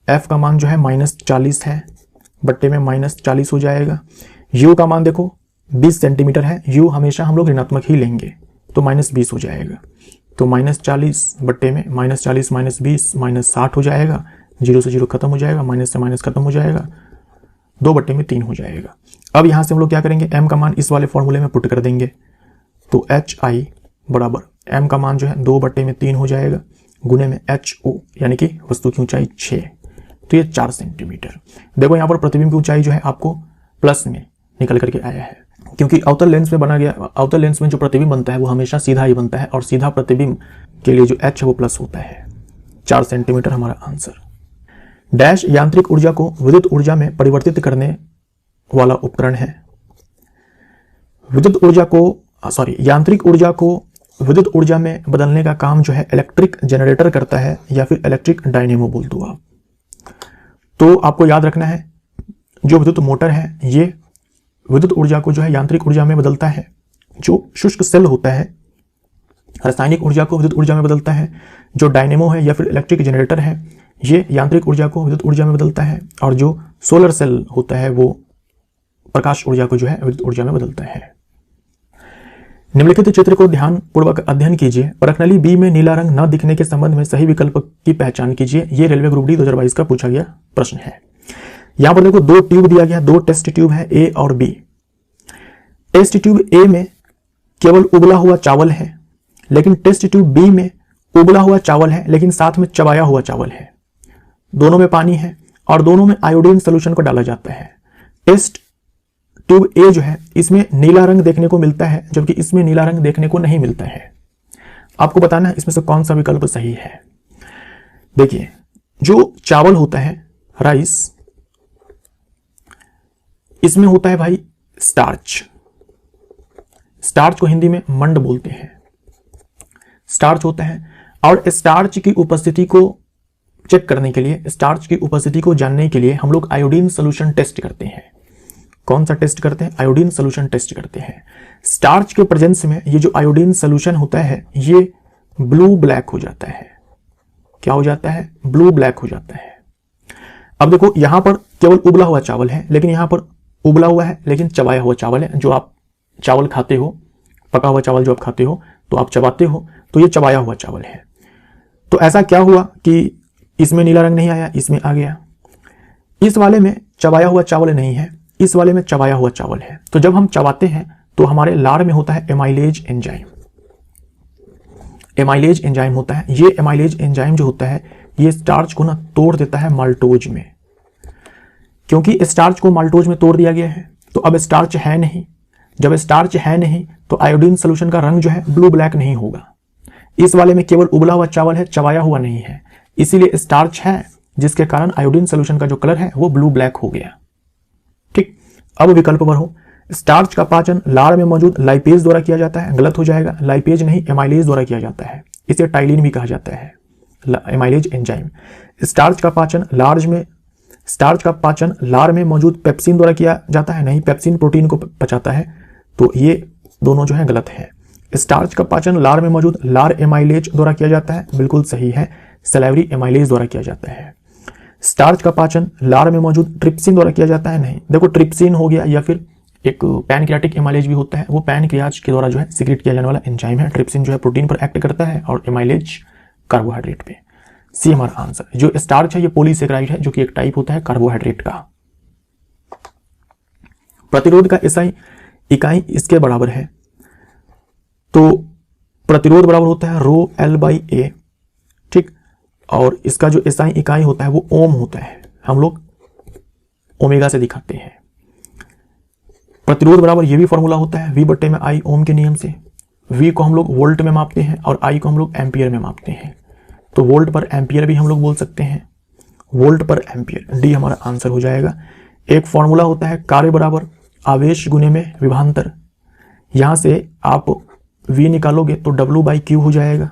[SPEAKER 2] f का मान जो है -40 है, बट्टे में -40 हो जाएगा। u का मान देखो 20 सेंटीमीटर है, u हमेशा हम लोग ऋणात्मक ही लेंगे, तो -20 हो जाएगा, तो -40 बट्टे में -40 -20 -60 हो जाएगा, 0 से 0 खत्म हो जाएगा, माइनस से माइनस खत्म हो जाएगा, 2 बट्टे में 3 हो जाएगा। अब यहां से हम लोग क्या करेंगे, m का मान इस वाले फॉर्मूले में पुट कर देंगे, तो hi बराबर m का मान जो है 2 बट्टे में 3 हो जाएगा, गुने में ho यानी कि वस्तु की ऊंचाई 6, तो ये 4 सेंटीमीटर। देखो यहाँ पर प्रतिबिंब की ऊंचाई जो है आपको प्लस में निकल करके आया है, क्योंकि अवतल लेंस में बना गया, अवतल लेंस में जो प्रतिबिंब बनता है वो हमेशा सीधा ही बनता है, और सीधा प्रतिबिंब के लिए जो h है वो प्लस होता है। 4 सेंटीमीटर हमारा आंसर। डैश यांत्रिक ऊर्जा को विद्युत ऊर्जा में परिवर्तित करने वाला उपकरण है। यांत्रिक ऊर्जा को विद्युत ऊर्जा में बदलने का काम जो है इलेक्ट्रिक जनरेटर करता है, या फिर इलेक्ट्रिक डायनेमो बोल दो आप। तो आपको याद रखना है जो विद्युत मोटर है ये विद्युत ऊर्जा को जो है यांत्रिक ऊर्जा में बदलता है। जो शुष्क सेल होता है रासायनिक ऊर्जा को विद्युत ऊर्जा में बदलता है। जो डायनेमो है या फिर इलेक्ट्रिक जनरेटर है ये यांत्रिक ऊर्जा को विद्युत ऊर्जा में बदलता है, और जो सोलर सेल होता है वो प्रकाश ऊर्जा को जो है विद्युत ऊर्जा में बदलता है। निम्नलिखित चित्र को ध्यान पूर्वक अध्ययन कीजिए। प्रश्नावली बी में नीला रंग न दिखने के संबंध में सही विकल्प की पहचान कीजिए। ये रेलवे ग्रुप डी 2022 का पूछा गया प्रश्न है। यहां पर देखो 2 ट्यूब दिया गया, 2 टेस्ट ट्यूब है ए और बी। टेस्ट ट्यूब ए में केवल उबला हुआ चावल है, लेकिन टेस्ट ट्यूब बी में उबला हुआ चावल है लेकिन साथ में चबाया हुआ चावल है। दोनों में पानी है और दोनों में आयोडीन सोल्यूशन को डाला जाता है। टेस्ट ट्यूब ए जो है इसमें नीला रंग देखने को मिलता है, जबकि इसमें नीला रंग देखने को नहीं मिलता है। आपको बताना है इसमें से कौन सा विकल्प सही है। देखिए, जो चावल होता है राइस, इसमें होता है भाई स्टार्च। स्टार्च को हिंदी में मंड बोलते हैं, स्टार्च होता है। और स्टार्च की उपस्थिति को चेक करने के लिए, स्टार्च की उपस्थिति को जानने के लिए हम लोग आयोडीन सोल्यूशन टेस्ट करते हैं। कौन सा टेस्ट करते हैं? आयोडीन सोल्यूशन टेस्ट करते हैं। स्टार्च के प्रेजेंस में ये जो आयोडीन सोल्यूशन होता है ये ब्लू ब्लैक हो जाता है। क्या हो जाता है? ब्लू ब्लैक हो जाता है। अब देखो, यहां पर केवल उबला हुआ चावल है, लेकिन यहां पर उबला हुआ है लेकिन चबाया हुआ चावल है। जो आप चावल खाते हो, पका हुआ चावल जो आप खाते हो तो आप चबाते हो, तो ये चबाया हुआ चावल है। तो ऐसा क्या हुआ कि इसमें नीला रंग नहीं आया, इसमें आ गया। इस वाले में चबाया हुआ चावल नहीं है, इस वाले में चबाया हुआ चावल है। तो जब हम चबाते हैं तो हमारे लार में होता है एमाइलेज एंजाइम। एमाइलेज एंजाइम होता है। ये एमाइलेज एंजाइम जो होता है ये स्टार्च को ना तोड़ देता है माल्टोज में। क्योंकि स्टार्च को माल्टोज में तोड़ दिया गया है तो अब स्टार्च है नहीं। जब स्टार्च है नहीं तो आयोडीन सोल्यूशन का रंग जो है ब्लू ब्लैक नहीं होगा। इस वाले में केवल उबला हुआ चावल है, चबाया हुआ नहीं है, इसीलिए स्टार्च है, जिसके कारण आयोडीन सोल्यूशन का जो कलर है वो ब्लू ब्लैक हो गया। ठीक, अब विकल्प पर हो, स्टार्च का पाचन लार में मौजूद लाइपेज द्वारा किया जाता है। गलत हो जाएगा, लाइपेज नहीं एमाइलेज द्वारा किया जाता है। इसे टाइलिन भी कहा जाता है, एमाइलेज एंजाइम। स्टार्च का पाचन लार में मौजूद पेप्सिन द्वारा किया जाता है। नहीं, पेप्सिन प्रोटीन को पचाता है, तो ये दोनों जो है गलत है। स्टार्च का पाचन लार में मौजूद लार एमाइलेज द्वारा किया जाता है, बिल्कुल सही है, सलाइवरी एमाइलेज द्वारा किया जाता है। स्टार्च का पाचन लार में मौजूद ट्रिप्सिन द्वारा किया जाता है। नहीं, देखो ट्रिप्सिन हो गया, या फिर एक पैनक्रियाटिक एमाइलेज भी होता है, वो पैनक्रियाज के द्वारा जो है सिक्रेट किया जाने वाला एंजाइम है। ट्रिप्सिन जो है प्रोटीन पर एक्ट करता है और एमाइलेज कार्बोहाइड्रेट पे। सी हमारा आंसर। जो स्टार्च है ये पॉलीसेकेराइड है, जो कि एक टाइप होता है कार्बोहाइड्रेट का। प्रतिरोध का एसआई इकाई इसके बराबर है, तो प्रतिरोध बराबर होता है रो एल बाई ए। ठीक, और इसका जो एसआई इकाई होता है वो ओम होता है, हम लोग ओमेगा से दिखाते हैं। प्रतिरोध बराबर ये भी फॉर्मूला होता है V बट्टे में I ओम के नियम से। V को हम लोग वोल्ट में मापते हैं और I को हम लोग एम्पियर में मापते हैं, तो वोल्ट पर एम्पियर भी हम लोग बोल सकते हैं, वोल्ट पर एम्पियर। डी हमारा आंसर हो जाएगा। एक फॉर्मूला होता है कार्य बराबर आवेश गुने में विभवांतर। यहां से आप V निकालोगे तो W बाई Q हो जाएगा।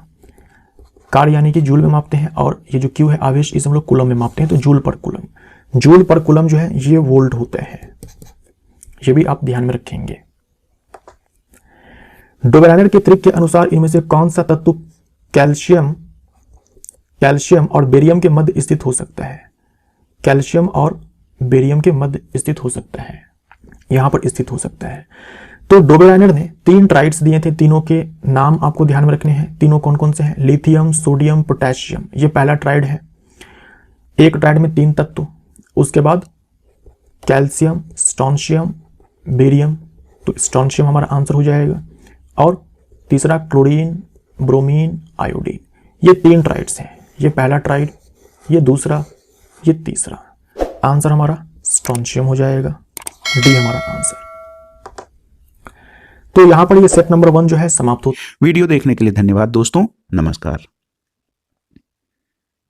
[SPEAKER 2] कार्य यानी कि जूल में मापते हैं, और ये जो Q है आवेश, इसे हम लोग कूलम में मापते हैं, तो जूल पर कूलम। जूल पर कूलम जो है ये वोल्ट होता है, ये भी आप ध्यान में रखेंगे। डोबेरानर के त्रिक के अनुसार इनमें से कौन सा तत्व कैल्शियम और बेरियम के मध्य स्थित हो सकता है? कैल्शियम और बेरियम के मध्य स्थित हो सकता है, यहां पर स्थित हो सकता है। तो डोबेरानर ने 3 ट्राइड्स दिए थे, तीनों के नाम आपको ध्यान में रखने हैं। तीनों कौन कौन से हैं? Lithium, sodium, potassium. ये पहला ट्राइड है। एक ट्राइड में 3 तत्व, उसके बाद कैल्शियम, स्ट्रोंशियम, बेरियम, तो स्ट्रोंशियम हमारा आंसर हो जाएगा। और तीसरा क्लोरीन, ब्रोमीन, आयोडीन। ये 3 ट्राइड्स हैं, ये पहला ट्राइड, ये दूसरा, ये तीसरा। आंसर हमारा स्ट्रोंशियम हो जाएगा, डी हमारा आंसर। तो यहां पर ये सेट नंबर 1 जो है समाप्त हो।
[SPEAKER 1] वीडियो देखने के लिए धन्यवाद दोस्तों, नमस्कार।